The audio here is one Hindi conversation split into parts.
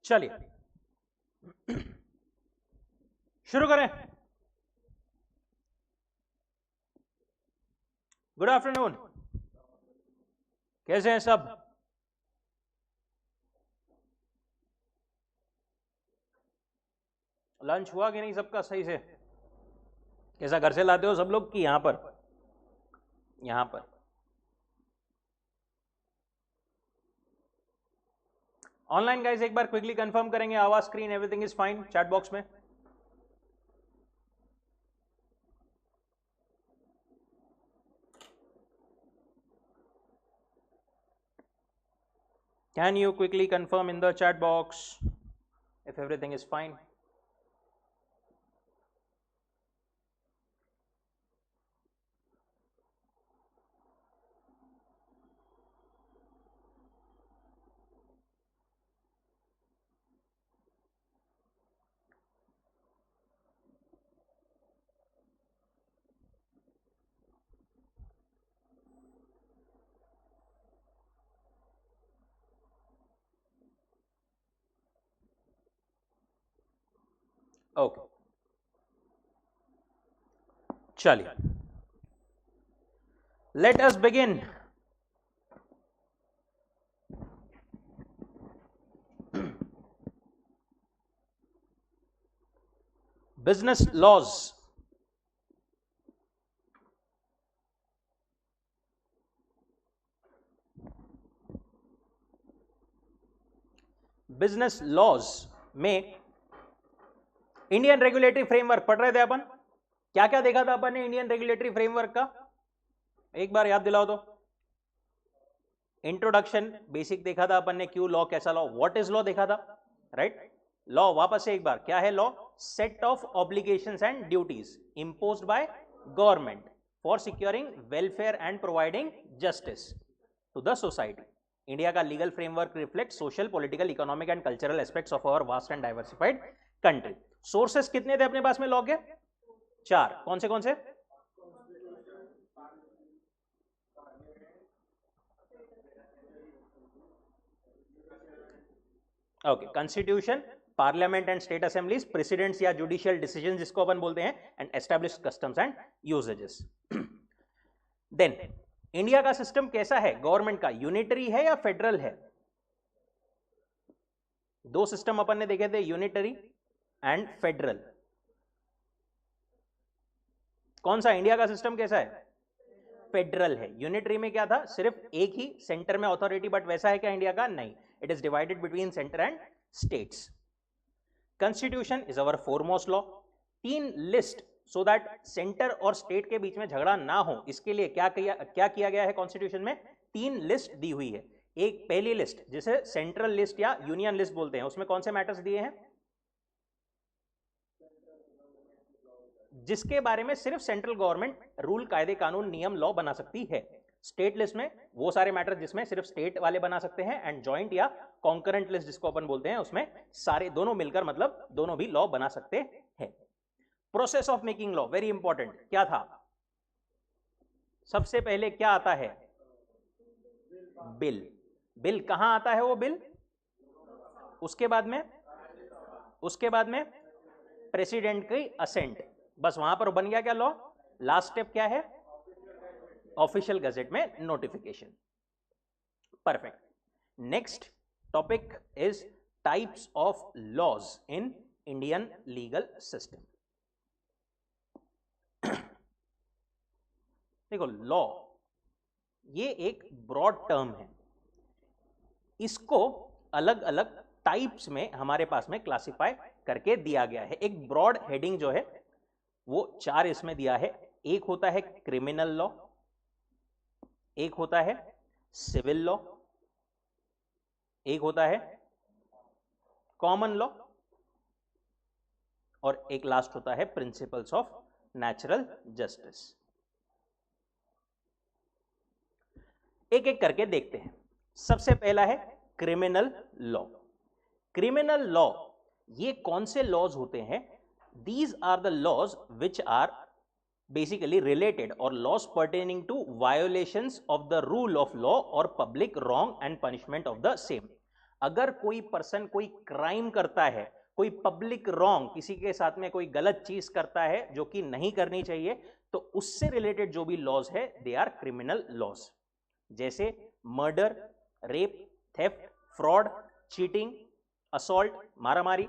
चलिए शुरू करें। गुड आफ्टरनून, कैसे हैं सब? लंच हुआ कि नहीं सबका सही से? कैसा घर से लाते हो सब लोग कि यहां पर? यहां पर ऑनलाइन गाइस एक बार क्विकली कंफर्म करेंगे आवाज, screen, everything is fine chat box में। Can you quickly confirm in the chat box if everything is fine? Okay, चलिए let us begin. Business laws. Business laws में इंडियन रेगुलेटरी फ्रेमवर्क पढ़ रहे थे अपन। क्या क्या देखा था अपन ने इंडियन रेगुलेटरी फ्रेमवर्क का? एक बार याद दिलाओ तो। इंट्रोडक्शन बेसिक देखा था अपन ने, क्यों लॉ, कैसा लॉ, व्हाट इज लॉ देखा था, राइट? लॉ वापस से एक बार, क्या है law? Set of obligations and duties imposed by government for securing welfare and providing justice to the society. India का legal framework reflect social, political, economic and cultural aspects of our vast and diversified country. Sources कितने थे अपने पास में लॉ के? 4। कौन से कौन से? Okay, constitution, parliament and state assemblies, presidents या जुडिशियल डिसीजन जिसको अपन बोलते हैं, and established customs and usages. Then India का सिस्टम कैसा है गवर्नमेंट का? यूनिटरी है या फेडरल है? दो सिस्टम अपन ने देखे थे, यूनिटरी एंड फेडरल। कौन सा इंडिया का सिस्टम कैसा है? फेडरल है। यूनिटरी में क्या था? सिर्फ एक ही सेंटर में अथॉरिटी, बट वैसा है क्या इंडिया का? नहीं, it is divided between centre and states. Constitution is our foremost law. 3 list, so that centre और स्टेट के बीच में झगड़ा ना हो, इसके लिए क्या किया गया है कॉन्स्टिट्यूशन में? 3 लिस्ट दी हुई है। एक पहली लिस्ट जिसे सेंट्रल लिस्ट या यूनियन लिस्ट बोलते हैं, उसमें कौन से मैटर्स दिए हैं? जिसके बारे में सिर्फ सेंट्रल गवर्नमेंट रूल, कायदे, कानून, नियम, लॉ बना सकती है। स्टेट लिस्ट में वो सारे मैटर जिसमें सिर्फ स्टेट वाले बना सकते हैं, एंड जॉइंट या कॉन्करेंट लिस्ट जिसको अपन बोलते हैं, उसमें सारे दोनों मिलकर, मतलब दोनों भी लॉ बना सकते हैं। Process of making law very important. क्या था? सबसे पहले क्या आता है? बिल। बिल कहां आता है वो बिल? उसके बाद में प्रेसिडेंट की असेंट, बस वहां पर बन गया क्या लॉ? लास्ट स्टेप क्या है? ऑफिशियल गजेट में notification. Perfect. Next topic is types of laws in Indian legal system. देखो, लॉ ये एक ब्रॉड टर्म है, इसको अलग अलग टाइप्स में हमारे पास में क्लासिफाई करके दिया गया है। एक ब्रॉड हेडिंग जो है वो 4 इसमें दिया है। एक होता है क्रिमिनल लॉ, एक होता है सिविल लॉ, एक होता है कॉमन लॉ, और एक लास्ट होता है प्रिंसिपल्स ऑफ नेचुरल जस्टिस। एक एक करके देखते हैं। सबसे पहला है क्रिमिनल लॉ। क्रिमिनल लॉ ये कौन से लॉज होते हैं? These are the laws which are basically related or laws pertaining to violations of the rule of law or public wrong and punishment of the same. अगर कोई पर्सन कोई क्राइम करता है, कोई पब्लिक रॉन्ग, किसी के साथ में कोई गलत चीज करता है जो कि नहीं करनी चाहिए, तो उससे रिलेटेड जो भी लॉज है दे आर क्रिमिनल लॉज। जैसे murder, rape, theft, fraud, cheating, assault, मारामारी,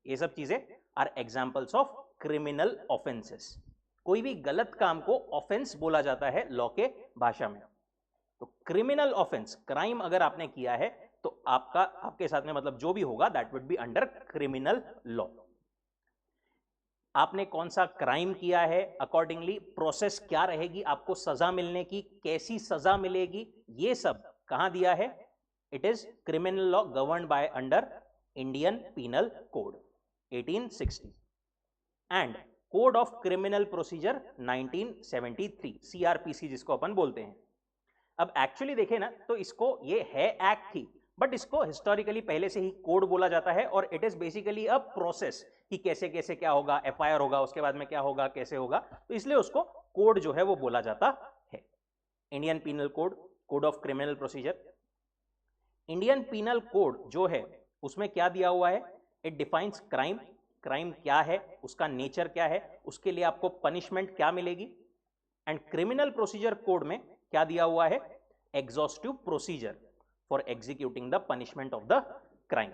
ये सब चीजें are examples of criminal offences. कोई भी गलत काम को ऑफेंस बोला जाता है लॉ के भाषा में। तो क्रिमिनल ऑफेंस, क्राइम अगर आपने किया है तो आपके साथ में मतलब जो भी होगा that would be under criminal law. आपने कौन सा क्राइम किया है, अकॉर्डिंगली प्रोसेस क्या रहेगी आपको सजा मिलने की, कैसी सजा मिलेगी, ये सब कहां दिया है? It is criminal law governed by under Indian penal code 1860 and code of criminal procedure 1973, CrPC जिसको अपन बोलते हैं। अब एक्चुअली देखें ना तो इसको, ये है एक्ट थी, बट इसको हिस्टोरिकली पहले से ही कोड बोला जाता है, और it is basically a process कि कैसे कैसे क्या होगा, एफआईआर होगा, उसके बाद में क्या होगा, कैसे होगा, तो इसलिए उसको कोड जो है वो बोला जाता है। Indian penal code, code of criminal procedure. Indian penal code जो है उसमें क्या दिया हुआ है? इट डिफाइंस क्राइम, क्राइम क्या है, उसका नेचर क्या है, उसके लिए आपको पनिशमेंट क्या मिलेगी। एंड क्रिमिनल प्रोसीजर कोड में क्या दिया हुआ है? Exhaustive procedure for executing the punishment of the crime.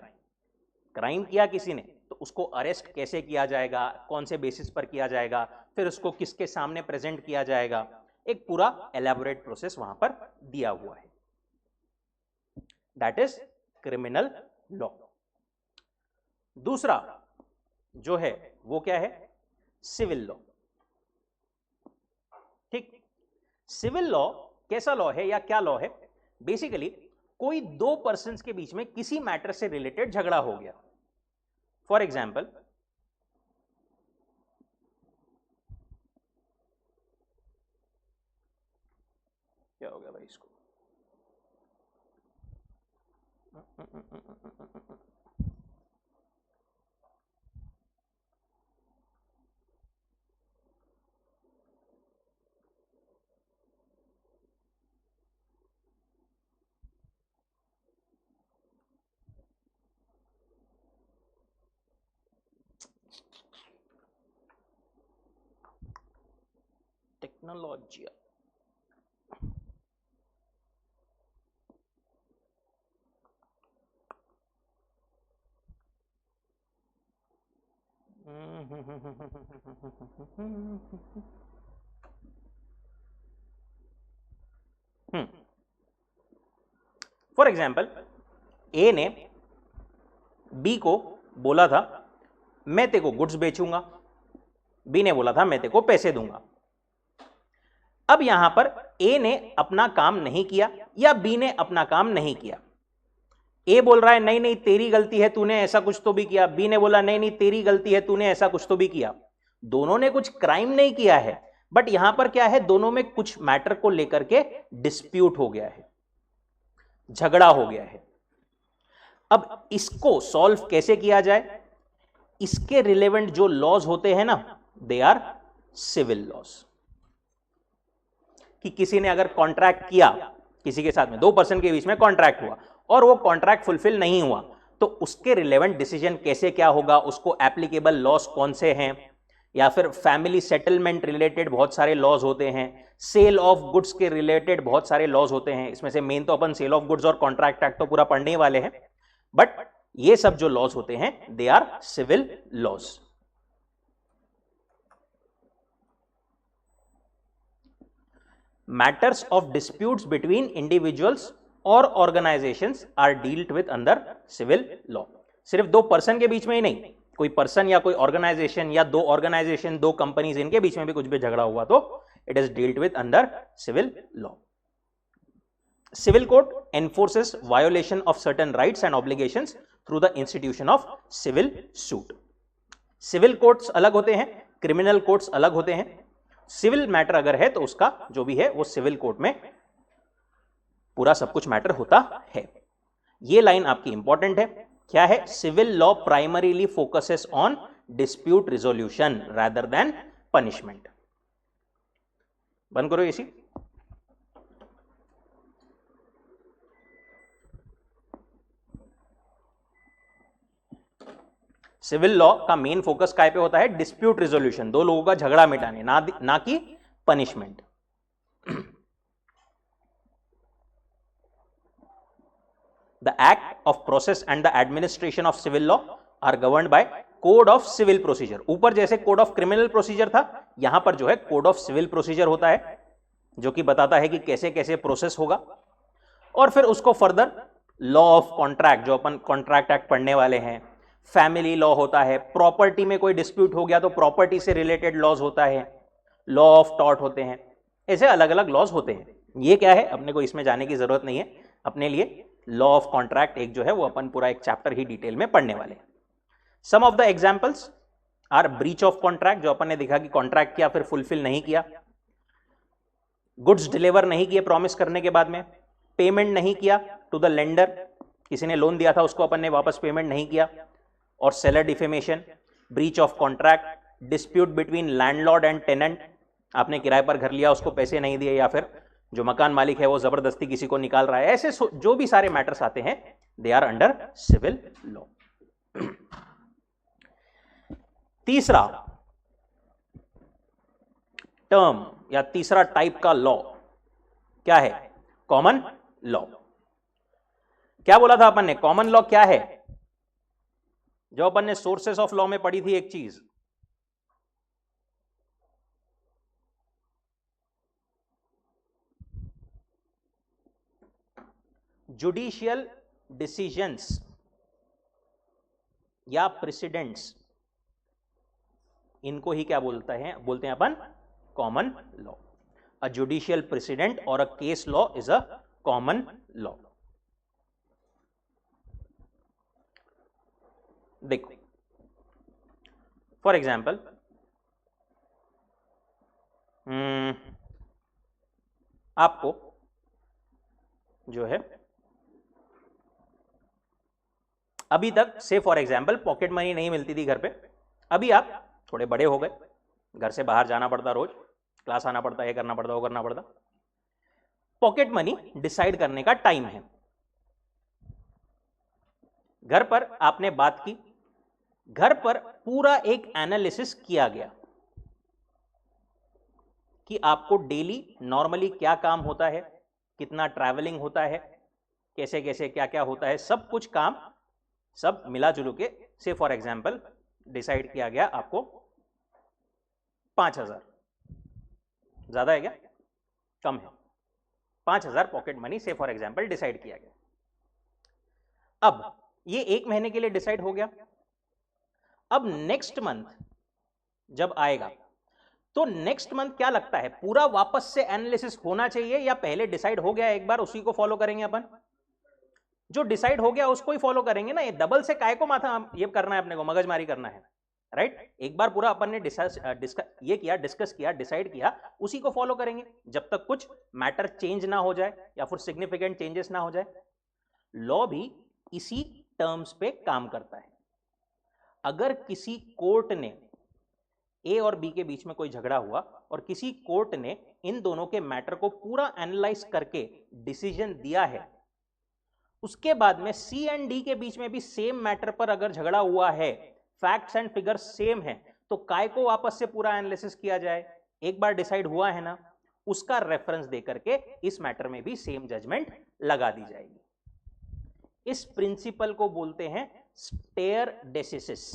Crime किया किसी ने तो उसको अरेस्ट कैसे किया जाएगा, कौन से बेसिस पर किया जाएगा, फिर उसको किसके सामने प्रेजेंट किया जाएगा, एक पूरा एलैबोरेट प्रोसेस वहां पर दिया हुआ है। That is criminal law. दूसरा जो है वो क्या है? Civil law. ठीक, सिविल लॉ कैसा लॉ है या क्या लॉ है? बेसिकली कोई दो पर्सन्स के बीच में किसी मैटर से रिलेटेड झगड़ा हो गया। फॉर एग्जाम्पल, क्या हो गया भाई इसको? टेक्नोलॉजी। फॉर एग्जाम्पल, ए ने बी को बोला था मैं तेको गुड्स बेचूंगा, बी ने बोला था मैं तेको पैसे दूंगा। अब यहां पर ए ने अपना काम नहीं किया या बी ने अपना काम नहीं किया। ए बोल रहा है नहीं नहीं तेरी गलती है, तूने ऐसा कुछ तो भी किया। बी ने बोला नहीं नहीं तेरी गलती है, तूने ऐसा कुछ तो भी किया। दोनों ने कुछ क्राइम नहीं किया है, बट यहां पर क्या है, दोनों में कुछ मैटर को लेकर के डिस्प्यूट हो गया है, झगड़ा हो गया है। अब इसको सॉल्व कैसे किया जाए? इसके रिलेवेंट जो लॉज होते हैं ना, दे आर सिविल लॉज। कि किसी ने अगर कॉन्ट्रैक्ट किया किसी के साथ में, दो पर्सन के बीच में कॉन्ट्रैक्ट हुआ और वो कॉन्ट्रैक्ट फुलफिल नहीं हुआ, तो उसके रिलेवेंट डिसीजन कैसे क्या होगा, उसको एप्लीकेबल लॉज कौन से हैं, या फिर फैमिली सेटलमेंट रिलेटेड बहुत सारे लॉज होते हैं, सेल ऑफ गुड्स के रिलेटेड बहुत सारे लॉज होते हैं। इसमें से मेन तो अपन सेल ऑफ गुड्स और कॉन्ट्रैक्ट एक्ट तो पूरा पढ़ने वाले हैं, बट ये सब जो लॉज होते हैं they are civil laws. Matters of disputes between individuals और organisations are dealt with under civil law. सिर्फ दो पर्सन के बीच में ही नहीं, कोई पर्सन या कोई ऑर्गेनाइजेशन या दो ऑर्गेनाइजेशन, दो कंपनीज, इनके बीच में भी कुछ भी झगड़ा हुआ तो it is dealt with under civil law. Civil code enforces violation of certain rights and obligations through the institution of civil suit. Civil courts अलग होते हैं, criminal courts अलग होते हैं। Civil matter अगर है तो उसका जो भी है वो civil court में पूरा सब कुछ मैटर होता है। ये लाइन आपकी इंपॉर्टेंट है, क्या है? Civil law primarily focuses on dispute resolution rather than punishment। बंद करो इसी। सिविल लॉ का मेन फोकस काय पे होता है? डिस्प्यूट रिजोल्यूशन, दो लोगों का झगड़ा मिटाने, ना कि punishment. The act of process and the administration of civil law are governed by code of civil procedure. ऊपर जैसे कोड ऑफ क्रिमिनल प्रोसीजर था, यहां पर जो है कोड ऑफ सिविल प्रोसीजर होता है, जो कि बताता है कि कैसे कैसे प्रोसेस होगा। और फिर उसको फर्दर लॉ ऑफ कॉन्ट्रैक्ट, जो अपन कॉन्ट्रैक्ट एक्ट पढ़ने वाले हैं, फैमिली लॉ होता है, प्रॉपर्टी में कोई डिस्प्यूट हो गया तो प्रॉपर्टी से रिलेटेड लॉज होता है, लॉ ऑफ टॉर्ट होते हैं, ऐसे अलग अलग लॉज होते हैं। ये क्या है अपने को इसमें जाने की जरूरत नहीं है, अपने लिए लॉ ऑफ कॉन्ट्रैक्ट एक जो है वो अपन पूरा एक चैप्टर ही डिटेल में पढ़ने वाले हैं। Some of the examples are breach of contract, जो अपन ने देखा कि कॉन्ट्रैक्ट किया फिर फुलफिल नहीं किया, गुड्स डिलीवर नहीं किए प्रॉमिस करने के बाद में, पेमेंट नहीं किया टू द लेंडर, किसी ने लोन दिया था उसको अपन ने वापस पेमेंट नहीं किया, और seller defamation, breach of contract, dispute between landlord and tenant, आपने किराए पर घर लिया उसको पैसे नहीं दिए, या फिर जो मकान मालिक है वो जबरदस्ती किसी को निकाल रहा है, ऐसे जो भी सारे मैटर्स आते हैं they are under civil law. तीसरा टर्म या तीसरा टाइप का लॉ क्या है? Common law. क्या बोला था अपन ने? कॉमन लॉ क्या है? जो अपन ने सोर्सेस ऑफ लॉ में पढ़ी थी एक चीज, जुडिशियल डिसीजंस या प्रेसिडेंट्स, इनको ही क्या बोलते हैं अपन? Common law. A judicial precedent और a case law is a common law. देखो फॉर एग्जाम्पल, आपको जो है अभी तक से फॉर एग्जाम्पल पॉकेट मनी नहीं मिलती थी घर पे, अभी आप थोड़े बड़े हो गए, घर से बाहर जाना पड़ता, रोज क्लास आना पड़ता, ये करना पड़ता, वो करना पड़ता, पॉकेट मनी डिसाइड करने का टाइम है। घर पर आपने बात की, घर पर पूरा एक एनालिसिस किया गया कि आपको डेली नॉर्मली क्या काम होता है, कितना ट्रैवलिंग होता है, कैसे कैसे क्या क्या होता है, सब कुछ काम सब मिला जुलू के से फॉर एग्जाम्पल डिसाइड किया गया आपको 5,000, ज्यादा है क्या? कम है, 5,000 पॉकेट मनी से फॉर एग्जाम्पल डिसाइड किया गया। अब ये एक महीने के लिए डिसाइड हो गया। अब नेक्स्ट मंथ जब आएगा तो नेक्स्ट मंथ क्या लगता है, पूरा वापस से एनालिसिस होना चाहिए या पहले डिसाइड हो गया एक बार उसी को फॉलो करेंगे अपन? जो डिसाइड हो गया उसको ही फॉलो करेंगे ना, ये डबल से काय को माथा ये करना है अपने को, मगजमारी करना है, राइट? एक बार पूरा अपन ने डिस्कस किया, डिसाइड किया, उसी को फॉलो करेंगे जब तक कुछ मैटर चेंज ना हो जाए या फिर सिग्निफिकेंट चेंजेस ना हो जाए। लॉ भी इसी टर्म्स पे काम करता है। अगर किसी कोर्ट ने ए और बी के बीच में कोई झगड़ा हुआ और किसी कोर्ट ने इन दोनों के मैटर को पूरा एनालाइज करके डिसीजन दिया है, उसके बाद में सी एंड डी के बीच में भी सेम मैटर पर अगर झगड़ा हुआ है, फैक्ट्स एंड फिगर्स सेम है, तो काय को वापस से पूरा एनालिसिस किया जाए? एक बार डिसाइड हुआ है ना, उसका रेफरेंस देकर के इस मैटर में भी सेम जजमेंट लगा दी जाएगी। इस प्रिंसिपल को बोलते हैं stair डेसिसिस,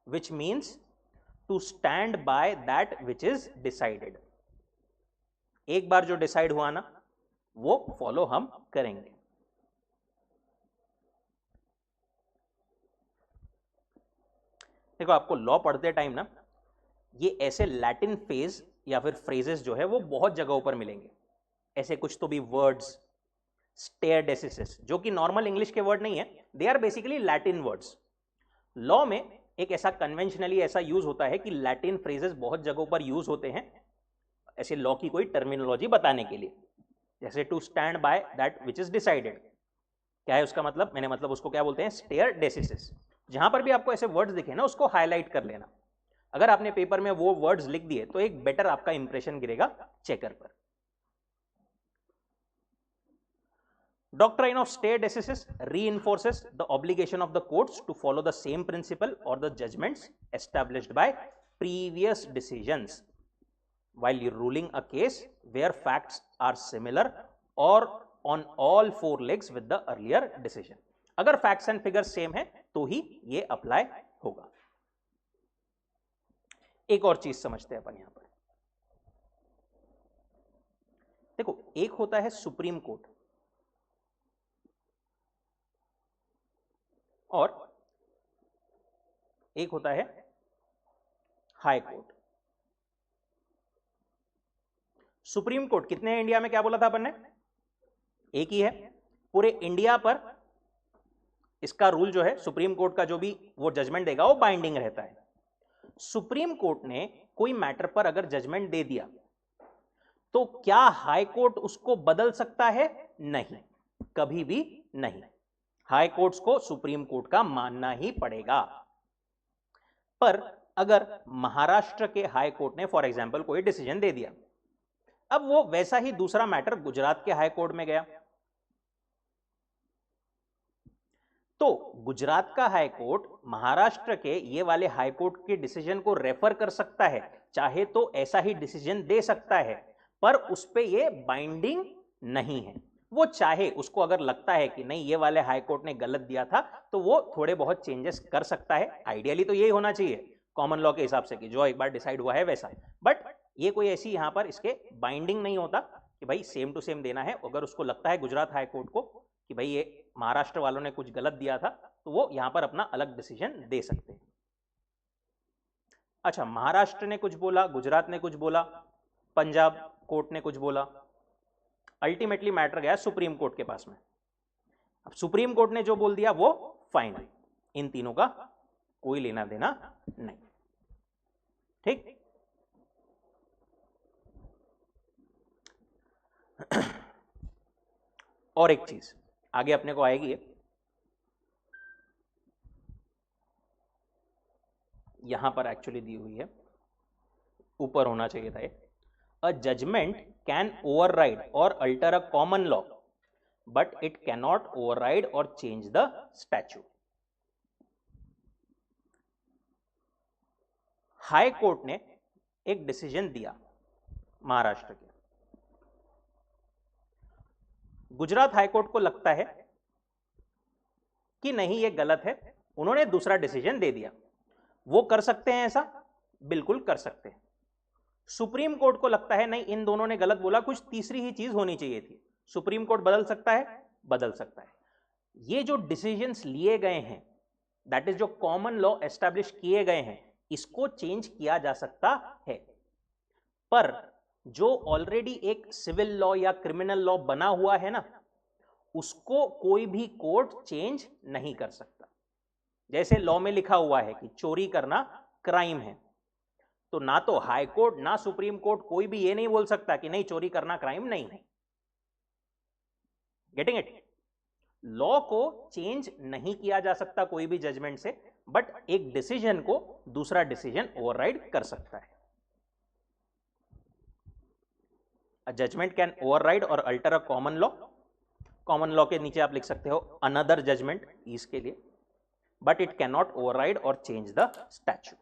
which means to stand by that which is decided। एक बार जो डिसाइड हुआ ना वो फॉलो हम करेंगे। देखो आपको लॉ पढ़ते टाइम ना ये ऐसे लैटिन फेज या फिर फ्रेजेस जो है वो बहुत जगहों पर मिलेंगे, ऐसे कुछ तो भी वर्ड्स, स्टेयर डेसिसिस, जो कि नॉर्मल इंग्लिश के वर्ड नहीं है, they are basically Latin words. Law में एक ऐसा कन्वेंशनली ऐसा यूज होता है कि लैटिन फ्रेजेस बहुत जगहों पर यूज होते हैं ऐसे लॉ की कोई टर्मिनोलॉजी बताने के लिए, जैसे to stand by that which is decided. क्या है उसका मतलब? मैंने मतलब उसको क्या बोलते हैं? स्टेयर डेसिसिस। जहां पर भी आपको ऐसे वर्ड्स दिखे ना उसको हाईलाइट कर लेना। अगर आपने पेपर में वो वर्ड्स लिख दिए तो एक बेटर आपका इंप्रेशन गिरेगा चेकर पर। Doctrine of stare decisis reinforces the obligation of the courts to follow the same principle or the judgments established by previous decisions while ruling a case where facts are similar or on all four legs with the earlier decision. अगर facts and figures same है तो ही ये apply होगा. एक और चीज समझते हैं अपन यहां पर. देखो, एक होता है सुप्रीम कोर्ट और एक होता है हाई कोर्ट. सुप्रीम कोर्ट कितने हैं इंडिया में, क्या बोला था अपन ने? एक ही है. पूरे इंडिया पर इसका रूल जो है, सुप्रीम कोर्ट का जो भी वो जजमेंट देगा वो बाइंडिंग रहता है. सुप्रीम कोर्ट ने कोई मैटर पर अगर जजमेंट दे दिया तो क्या हाई कोर्ट उसको बदल सकता है? नहीं, कभी भी नहीं. हाई कोर्ट्स को सुप्रीम कोर्ट का मानना ही पड़ेगा. पर अगर महाराष्ट्र के हाई कोर्ट ने फॉर एग्जांपल कोई डिसीजन दे दिया, अब वो वैसा ही दूसरा मैटर गुजरात के हाई कोर्ट में गया, तो गुजरात का हाई कोर्ट महाराष्ट्र के ये वाले हाई कोर्ट के डिसीजन को रेफर कर सकता है, चाहे तो ऐसा ही डिसीजन दे सकता है, पर उस पे ये बाइंडिंग नहीं है. वो चाहे उसको अगर लगता है कि नहीं ये वाले हाई कोर्ट ने गलत दिया था तो वो थोड़े बहुत चेंजेस कर सकता है. आइडियली तो यही होना चाहिए कॉमन लॉ के हिसाब से कि जो एक बार डिसाइड हुआ है वैसा. बट ये कोई ऐसी यहां पर इसके बाइंडिंग नहीं होता कि भाई सेम टू सेम देना है. अगर उसको लगता है गुजरात हाई कोर्ट को कि भाई ये महाराष्ट्र वालों ने कुछ गलत दिया था तो वो यहां पर अपना अलग डिसीजन दे सकते हैं. अच्छा, महाराष्ट्र ने कुछ बोला, गुजरात ने कुछ बोला, पंजाब कोर्ट ने कुछ बोला, अल्टीमेटली मैटर गया सुप्रीम कोर्ट के पास में. अब सुप्रीम कोर्ट ने जो बोल दिया वो फाइनल. इन तीनों का कोई लेना देना नहीं. ठीक. और एक चीज आगे अपने को आएगी, यहां पर एक्चुअली दी हुई है, ऊपर होना चाहिए था ये. A judgment can override or alter a common law, but it cannot override or change the statute. High court ने एक डिसीजन दिया महाराष्ट्र के, गुजरात हाई कोर्ट को लगता है कि नहीं ये गलत है, उन्होंने दूसरा डिसीजन दे दिया. वो कर सकते हैं ऐसा? बिल्कुल कर सकते हैं. सुप्रीम कोर्ट को लगता है नहीं इन दोनों ने गलत बोला, कुछ तीसरी ही चीज होनी चाहिए थी. सुप्रीम कोर्ट बदल सकता है? बदल सकता है. ये जो डिसीजंस लिए गए हैं, दैट इज जो कॉमन लॉ एस्टैब्लिश किए गए हैं, इसको चेंज किया जा सकता है. पर जो ऑलरेडी एक सिविल लॉ या क्रिमिनल लॉ बना हुआ है ना, उसको कोई भी कोर्ट चेंज नहीं कर सकता. जैसे लॉ में लिखा हुआ है कि चोरी करना क्राइम है, तो ना तो हाई कोर्ट ना सुप्रीम कोर्ट कोई भी ये नहीं बोल सकता कि नहीं चोरी करना क्राइम नहीं है. Getting it? लॉ को चेंज नहीं किया जा सकता कोई भी जजमेंट से, बट एक डिसीजन को दूसरा डिसीजन ओवरराइड कर सकता है. अ जजमेंट कैन ओवरराइड और अल्टर अ कॉमन लॉ. कॉमन लॉ के नीचे आप लिख सकते हो अनदर जजमेंट इसके लिए, but it can not override और चेंज द स्टैच्यूट.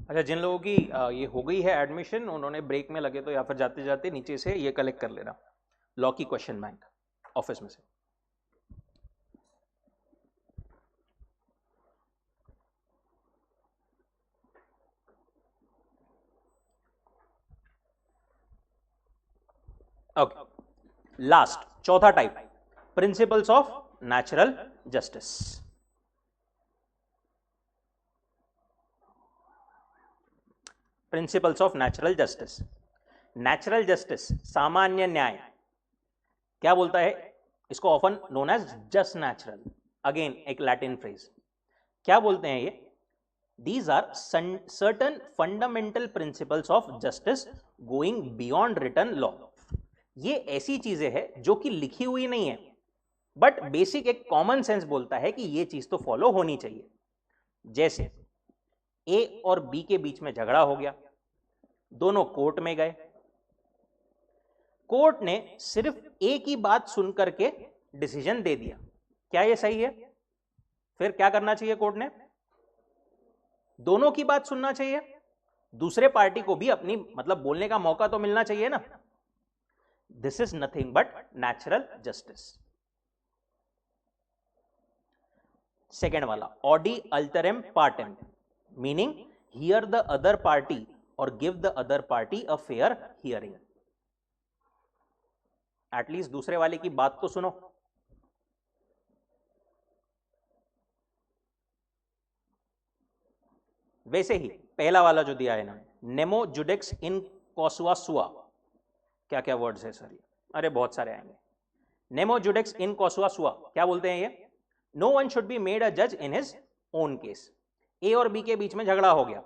अच्छा, जिन लोगों की ये हो गई है एडमिशन, उन्होंने ब्रेक में लगे तो या फिर जाते जाते नीचे से ये कलेक्ट कर लेना, लॉ की क्वेश्चन बैंक ऑफिस में से. ओके, लास्ट चौथा type, principles of natural justice. Principles of natural justice. Natural justice, सामान्य न्याय, क्या बोलता है? इसको often known as just natural, again एक लैटिन फ्रेज। क्या बोलते हैं ये? These are certain fundamental principles of justice going beyond written law. ये ऐसी चीजें हैं जो कि लिखी हुई नहीं है, बट बेसिक एक कॉमन सेंस बोलता है कि ये चीज तो फॉलो होनी चाहिए। जैसे ए और बी के बीच में झगड़ा हो गया, दोनों कोर्ट में गए, कोर्ट ने सिर्फ ए की बात सुन करके डिसीजन दे दिया, क्या ये सही है? फिर क्या करना चाहिए कोर्ट ने? दोनों की बात सुनना चाहिए, दूसरे पार्टी को भी अपनी मतलब बोलने का मौका तो मिलना चाहिए ना। This is nothing but natural justice. Second वाला, ऑडी अल्टरम पार्टेम, meaning hear the other party और give the other party a fair hearing. At least दूसरे वाले की बात तो सुनो। वैसे ही पहला वाला जो दिया है ना, नेमो जुडिक्स इन कॉसुआ सुआ, क्या क्या वर्ड्स है सर? अरे बहुत सारे आएंगे। नेमो जुडिक्स इन कॉसुआ सुआ, क्या बोलते हैं ये? No one should be made a जज in his own case. A और बी के बीच में झगड़ा हो गया,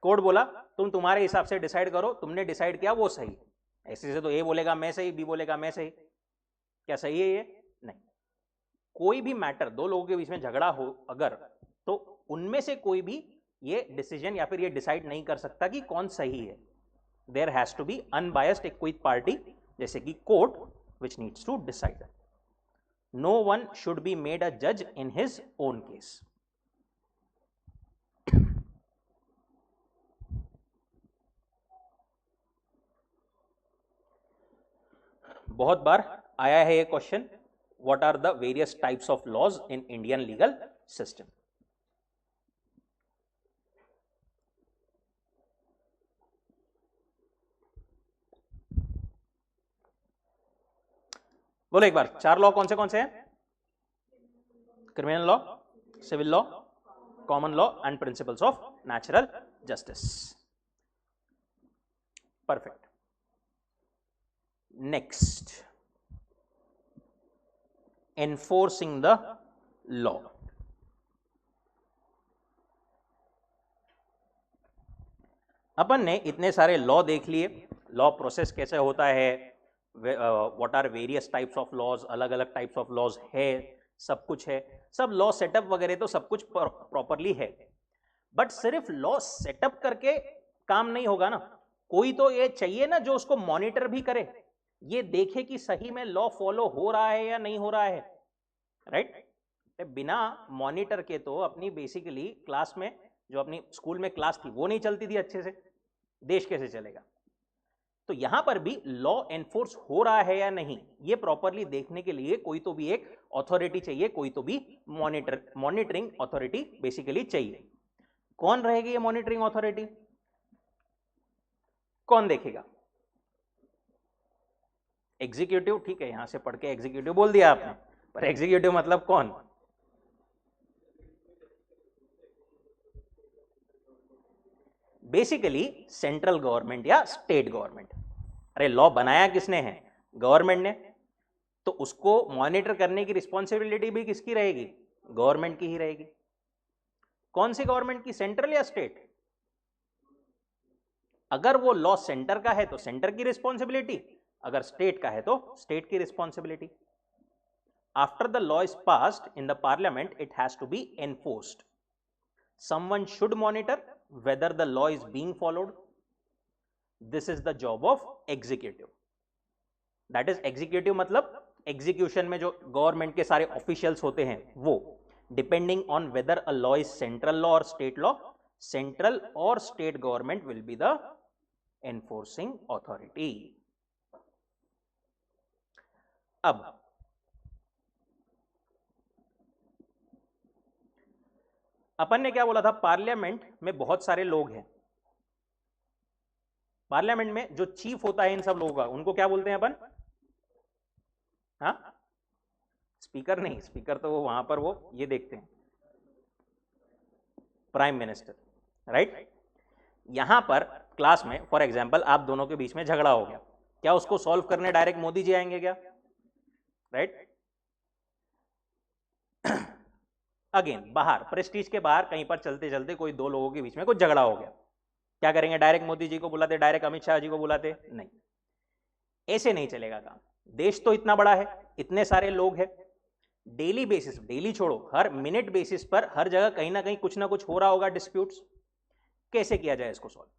कोर्ट बोला तुम तुम्हारे हिसाब से डिसाइड करो, तुमने डिसाइड किया वो सही। ऐसे से तो ए बोलेगा मैं सही, बी बोलेगा मैं सही, क्या सही है ये? नहीं। कोई भी मैटर दो लोगों के बीच में झगड़ा हो अगर, तो उनमें से कोई भी ये डिसीजन या फिर ये डिसाइड नहीं कर सकता कि कौन सही है। There has to be unbiased equity party, जैसे कि court, which needs to decide. No one should be made a जज इन हिज ओन केस। बहुत बार आया है ये question, what are the various types of laws in Indian legal system? बोलो एक बार, चार लॉ कौन से हैं? Criminal law, civil law, common law and principles of natural justice. Perfect. Next, enforcing the law. अपन ने इतने सारे लॉ देख लिए, लॉ प्रोसेस कैसे होता है, what are various types of laws, अलग अलग टाइप्स ऑफ लॉज है, सब कुछ है, सब लॉ सेटअप वगैरह तो सब कुछ प्रॉपरली है। बट सिर्फ लॉ सेटअप करके काम नहीं होगा ना, कोई तो ये चाहिए ना जो उसको मॉनिटर भी करे, ये देखे कि सही में लॉ फॉलो हो रहा है या नहीं हो रहा है, राइट? बिना मॉनिटर के तो अपनी बेसिकली क्लास में, जो अपनी स्कूल में क्लास थी वो नहीं चलती थी अच्छे से, देश कैसे चलेगा? तो यहां पर भी लॉ एनफोर्स हो रहा है या नहीं, ये प्रॉपरली देखने के लिए कोई तो भी एक अथॉरिटी चाहिए, कोई तो भी मॉनिटरिंग अथॉरिटी बेसिकली चाहिए। कौन रहेगी ये मॉनिटरिंग अथॉरिटी? कौन देखेगा? एग्जीक्यूटिव, ठीक है, यहां से पढ़ के एग्जीक्यूटिव बोल दिया आपने, पर एग्जीक्यूटिव मतलब कौन? बेसिकली सेंट्रल गवर्नमेंट या स्टेट गवर्नमेंट। अरे लॉ बनाया किसने है? गवर्नमेंट ने, तो उसको मॉनिटर करने की रिस्पॉन्सिबिलिटी भी किसकी रहेगी? गवर्नमेंट की ही रहेगी। कौन सी गवर्नमेंट की, सेंट्रल या स्टेट? अगर वो लॉ सेंटर का है तो सेंटर की रिस्पॉन्सिबिलिटी, अगर स्टेट का है तो स्टेट की responsibility. After the law is passed in the parliament, it has to be enforced. Someone should monitor whether the law is being followed. This is the job of executive. That is executive मतलब execution में जो गवर्नमेंट के सारे ऑफिशियल्स होते हैं वो, depending on whether a law is central law or state law, central or state government will be the enforcing authority. अब अपन ने क्या बोला था, पार्लियामेंट में बहुत सारे लोग हैं, पार्लियामेंट में जो चीफ होता है इन सब लोगों का, उनको क्या बोलते हैं अपन? हाँ, स्पीकर नहीं, स्पीकर तो वो वहां पर वो ये देखते हैं, प्राइम मिनिस्टर, राइट। यहां पर क्लास में फॉर एग्जांपल आप दोनों के बीच में झगड़ा हो गया, क्या उसको सॉल्व करने डायरेक्ट मोदी जी आएंगे क्या? राइट। अगेन बाहर, प्रेस्टीज के बाहर कहीं पर चलते चलते कोई दो लोगों के बीच में कुछ झगड़ा हो गया, क्या करेंगे? डायरेक्ट मोदी जी को बुलाते, डायरेक्ट अमित शाह जी को बुलाते? नहीं, ऐसे नहीं चलेगा काम। देश तो इतना बड़ा है, इतने सारे लोग हैं, डेली बेसिस, डेली छोड़ो, हर मिनट बेसिस पर हर जगह कहीं ना कहीं कुछ ना कुछ हो रहा होगा डिस्प्यूट्स। कैसे किया जाए इसको सॉल्व?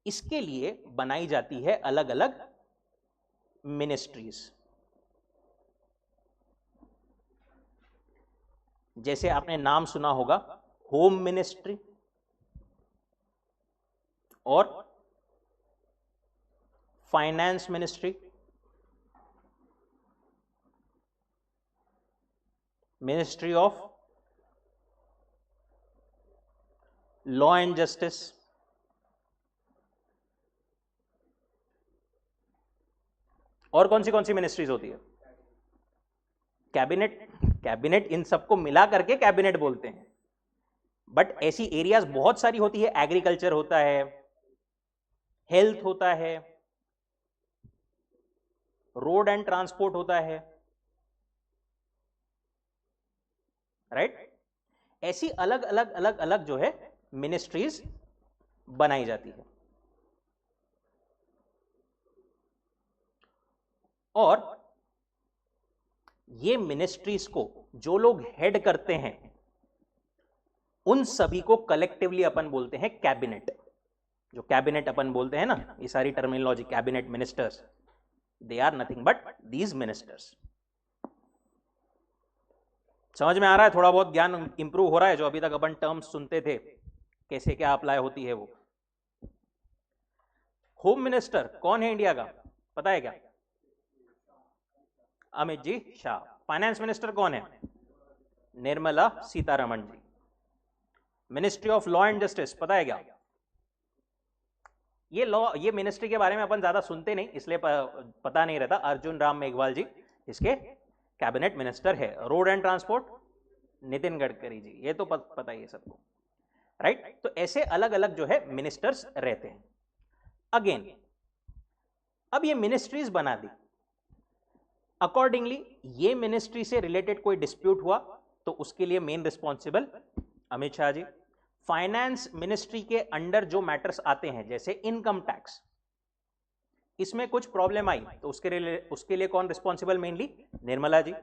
इसके लिए बनाई जाती है अलग अलग मिनिस्ट्रीज। जैसे आपने नाम सुना होगा होम मिनिस्ट्री और finance ministry, ministry of law and justice, और कौन सी मिनिस्ट्रीज होती है? कैबिनेट। कैबिनेट इन सबको मिला करके कैबिनेट बोलते हैं, बट ऐसी एरियाज बहुत सारी होती है, एग्रीकल्चर होता है, हेल्थ होता है, रोड एंड ट्रांसपोर्ट होता है, राइट। ऐसी अलग अलग अलग अलग जो है मिनिस्ट्रीज बनाई जाती है, और ये मिनिस्ट्रीज को जो लोग हेड करते हैं उन सभी को कलेक्टिवली अपन बोलते हैं कैबिनेट। जो कैबिनेट अपन बोलते हैं ना, ये सारी terminology, cabinet, ministers, they are nothing but these ministers. समझ में आ रहा है? थोड़ा बहुत ज्ञान इंप्रूव हो रहा है? जो अभी तक अपन टर्म्स सुनते थे कैसे क्या अप्लाई होती है वो। होम मिनिस्टर कौन है इंडिया का, पता है क्या? अमित जी शाह। फाइनेंस मिनिस्टर कौन है? Nirmala Sitharaman ji. Ministry of law and justice पता है क्या? ये लॉ, ये मिनिस्ट्री के बारे में अपन ज्यादा सुनते नहीं, इसलिए पता नहीं रहता। अर्जुन राम मेघवाल जी इसके कैबिनेट मिनिस्टर है। Road and transport Nitin Gadkari ji, ये तो पता ही है सबको, राइट। तो ऐसे अलग अलग जो है मिनिस्टर्स रहते हैं। अगेन अब ये मिनिस्ट्रीज बना दी, अकॉर्डिंगली ये मिनिस्ट्री से रिलेटेड कोई डिस्प्यूट हुआ तो उसके लिए main responsible Amit Shah ji. Finance ministry के अंडर जो मैटर्स आते हैं जैसे इनकम टैक्स, इसमें कुछ प्रॉब्लम आई तो उसके लिए कौन रिस्पॉन्सिबल? मेनली निर्मला जी।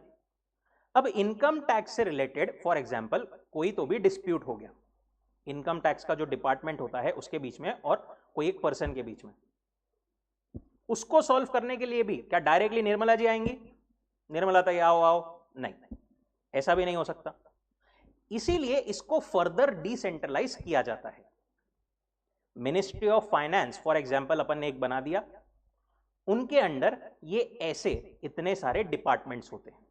अब इनकम टैक्स से रिलेटेड फॉर एग्जांपल कोई तो भी डिस्प्यूट हो गया, इनकम टैक्स का जो डिपार्टमेंट होता है उसके बीच में और कोई एक पर्सन के बीच में, उसको सॉल्व करने के लिए भी क्या डायरेक्टली निर्मला जी आएंगी? निर्मला ताई आओ आओ? नहीं, ऐसा भी नहीं हो सकता। इसीलिए इसको फर्दर डिसेंट्रलाइज किया जाता है। Ministry of finance for example अपन ने एक बना दिया, उनके अंडर ये ऐसे इतने सारे डिपार्टमेंट्स होते हैं।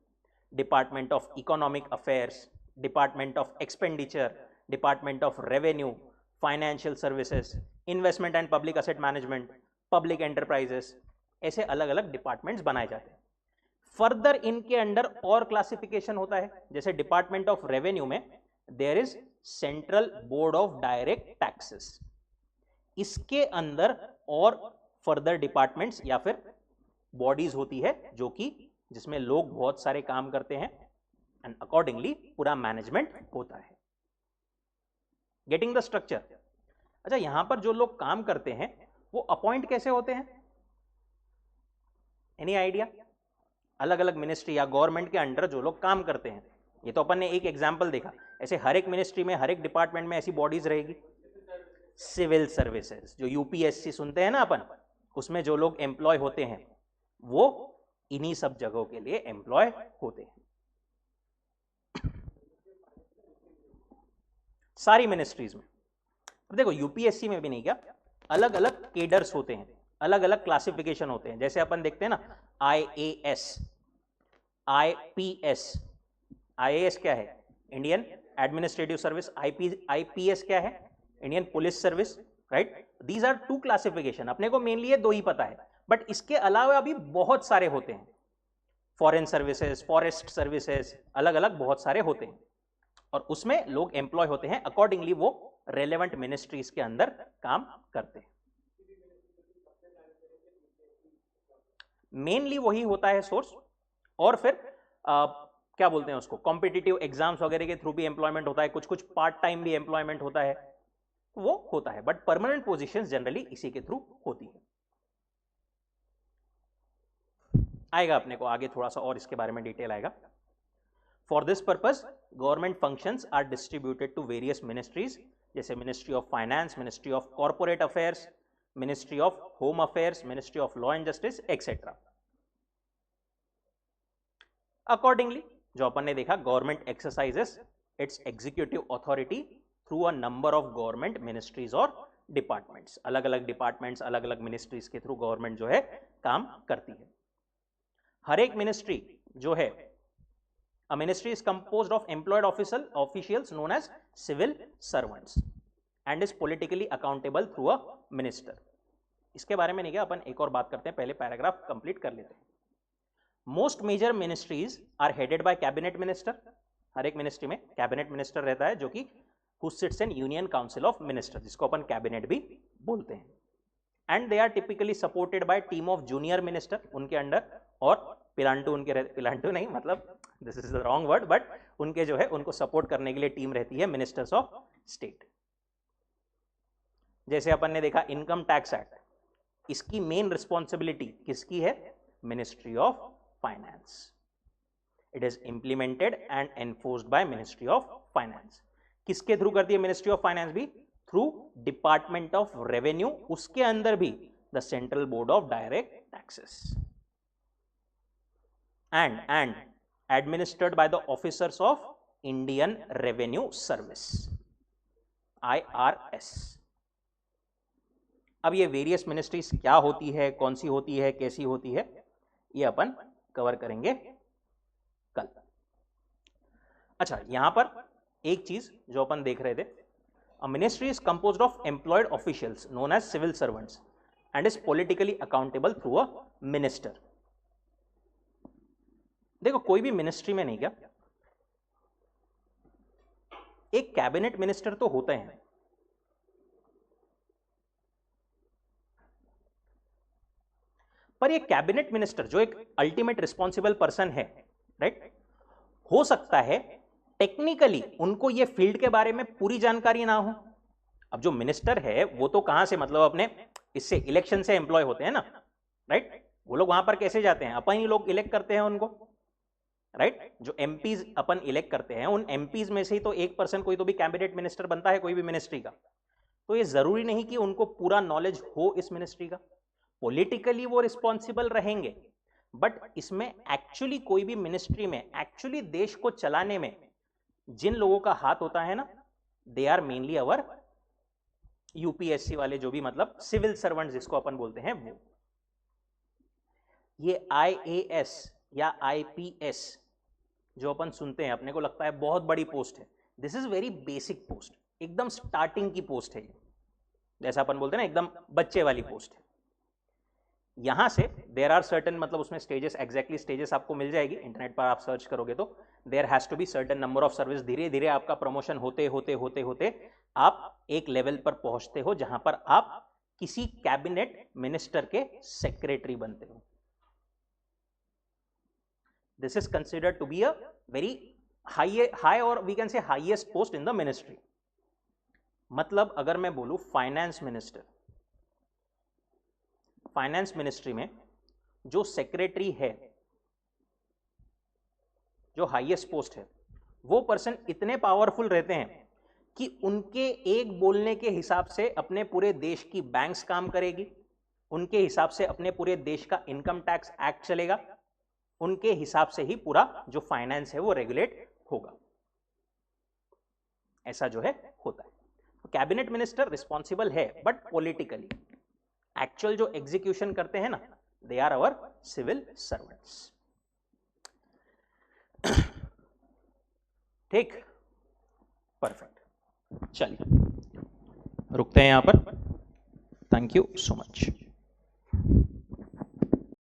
Department of economic affairs, department of expenditure, department of revenue, financial services, investment and public asset management, public enterprises, ऐसे अलग अलग डिपार्टमेंट्स बनाए जाते हैं। फर्दर इनके अंडर और क्लासिफिकेशन होता है, जैसे डिपार्टमेंट ऑफ रेवेन्यू में there is central board of direct taxes, इसके अंदर और फर्दर डिपार्टमेंट्स या फिर बॉडीज होती है जो कि जिसमें लोग बहुत सारे काम करते हैं एंड अकॉर्डिंगली पूरा मैनेजमेंट होता है। Getting the structure? अच्छा, यहां पर जो लोग काम करते हैं वो अपॉइंट कैसे होते हैं? Any idea? अलग अलग मिनिस्ट्री या गवर्नमेंट के अंडर जो लोग काम करते हैं, ये तो अपन ने एक एग्जांपल देखा, ऐसे हर एक मिनिस्ट्री में हर एक डिपार्टमेंट में ऐसी बॉडीज रहेगी। सिविल सर्विसेज, जो यूपीएससी सुनते हैं ना अपन, उसमें जो लोग एम्प्लॉय होते हैं वो इन्हीं सब जगहों के लिए एम्प्लॉय होते हैं। सारी मिनिस्ट्रीज में। अब देखो यूपीएससी में भी नहीं, क्या अलग अलग केडर्स होते हैं, अलग अलग क्लासिफिकेशन होते हैं। जैसे अपन देखते हैं ना आईएएस, आईपीएस। आईएएस क्या है? Indian administrative service. आईपीएस क्या है? Indian police service, right. These are two classification. अपने को मेनली ये दो ही पता है, बट इसके अलावा भी बहुत सारे होते हैं। फॉरेन सर्विसेज, फॉरेस्ट सर्विसेज, अलग अलग बहुत सारे होते हैं और उसमें लोग एम्प्लॉय होते हैं, अकॉर्डिंगली वो रेलेवेंट मिनिस्ट्रीज के अंदर काम करते हैं। मेनली वही होता है सोर्स, और फिर क्या बोलते हैं उसको, कॉम्पिटिटिव एग्जाम्स वगैरह के थ्रू भी एम्प्लॉयमेंट होता है, कुछ कुछ पार्ट टाइम भी एम्प्लॉयमेंट होता है, वो होता है, बट परमानेंट पोजीशंस जनरली इसी के थ्रू होती है। आएगा अपने को आगे थोड़ा सा और इसके बारे में डिटेल आएगा। For this purpose government functions are distributed to various ministries, जैसे ministry of finance, ministry of corporate affairs, ministry of home affairs, ministry of law and justice etcetera. Accordingly जो अपन ने देखा, government exercises its executive authority through a number of government ministries और डिपार्टमेंट्स। अलग अलग डिपार्टमेंट्स, अलग अलग मिनिस्ट्रीज के थ्रू गवर्नमेंट जो है काम करती है। हर एक मिनिस्ट्री जो है, a ministry is composed of employed officials known as civil servants and is politically accountable through a minister. इसके बारे में नहीं क्या, अपन एक और बात करते हैं, पहले पैराग्राफ कंप्लीट कर लेते हैं। Most major ministries are headed by cabinet minister. हर एक मिनिस्ट्री में कैबिनेट मिनिस्टर रहता है, जो कि who sits in union council of minister, जिसको अपन कैबिनेट भी बोलते हैं। And they are typically supported by team of junior minister उनके अंडर, और पिलांटू उनके, पिलांटू नहीं मतलब this is the wrong word, but उनके जो है उनको सपोर्ट करने के लिए टीम रहती है मिनिस्टर्स ऑफ स्टेट। जैसे अपन ने देखा इनकम टैक्स एक्ट, इसकी मेन रिस्पॉन्सिबिलिटी किसकी है, ministry of finance. It is implemented and enforced by ministry of finance. किसके थ्रू करती है मिनिस्ट्री ऑफ फाइनेंस भी, थ्रू डिपार्टमेंट ऑफ रेवेन्यू, उसके अंदर भी the central board of direct taxes, and administered by the officers of Indian revenue service, IRS। अब ये वेरियस मिनिस्ट्रीज क्या होती है, कौन सी होती है, कैसी होती है, ये अपन कवर करेंगे कल। अच्छा, यहां पर एक चीज जो अपन देख रहे थे, a ministry is composed of employed officials known as civil servants and is politically accountable through a minister. देखो कोई भी मिनिस्ट्री में नहीं क्या, एक कैबिनेट मिनिस्टर तो होते हैं, पर ये कैबिनेट मिनिस्टर जो एक अल्टीमेट रिस्पॉन्सिबल पर्सन है, राइट, हो सकता है टेक्निकली उनको ये फील्ड के बारे में पूरी जानकारी ना हो। अब जो मिनिस्टर है वो तो कहां से, मतलब अपने इससे इलेक्शन से एम्प्लॉय होते हैं ना, राइट, वो लोग वहां पर कैसे जाते हैं, अपन ही लोग इलेक्ट करते हैं उनको, राइट। जो एमपीज अपन इलेक्ट करते हैं, उन एमपीज में से ही तो एक पर्सन कोई तो भी कैबिनेट मिनिस्टर बनता है कोई भी मिनिस्ट्री का। तो ये जरूरी नहीं कि उनको पूरा नॉलेज हो इस मिनिस्ट्री का, पॉलिटिकली वो रिस्पॉन्सिबल रहेंगे, बट इसमें एक्चुअली कोई भी मिनिस्ट्री में एक्चुअली देश को चलाने में जिन लोगों का हाथ होता है ना, they are mainly our UPSC वाले, जो भी मतलब सिविल सर्वेंट्स जिसको अपन बोलते हैं वो। ये IAS या IPS जो अपन सुनते हैं, अपने को लगता है बहुत बड़ी पोस्ट है, this is very basic post, एकदम स्टार्टिंग की पोस्ट है ये, जैसा अपन बोलते हैं ना एकदम बच्चे वाली पोस्ट है। यहां से देयर आर सर्टन, मतलब उसमें स्टेजेस, एग्जैक्टली स्टेजेस आपको मिल जाएगी, इंटरनेट पर आप सर्च करोगे तो there has to be certain number of service. धीरे धीरे आपका प्रमोशन होते होते होते होते आप एक लेवल पर पहुंचते हो जहां पर आप किसी कैबिनेट मिनिस्टर के सेक्रेटरी बनते हो। This is considered to be a very high और we can say highest post in the ministry. मतलब अगर मैं बोलूं फाइनेंस मिनिस्टर, फाइनेंस मिनिस्ट्री में जो सेक्रेटरी है, जो हाईएस्ट पोस्ट है, वो पर्सन इतने पावरफुल रहते हैं कि उनके एक बोलने के हिसाब से अपने पूरे देश की बैंक्स काम करेगी, उनके हिसाब से अपने पूरे देश का इनकम टैक्स एक्ट चलेगा, उनके हिसाब से ही पूरा जो फाइनेंस है वो रेगुलेट होगा। ऐसा जो है होता है। तो कैबिनेट मिनिस्टर रिस्पॉन्सिबल है बट पॉलिटिकली, एक्चुअल जो एग्जीक्यूशन करते हैं ना, they are our civil servants. ठीक, परफेक्ट। चलिए रुकते हैं यहां पर। Thank you so much.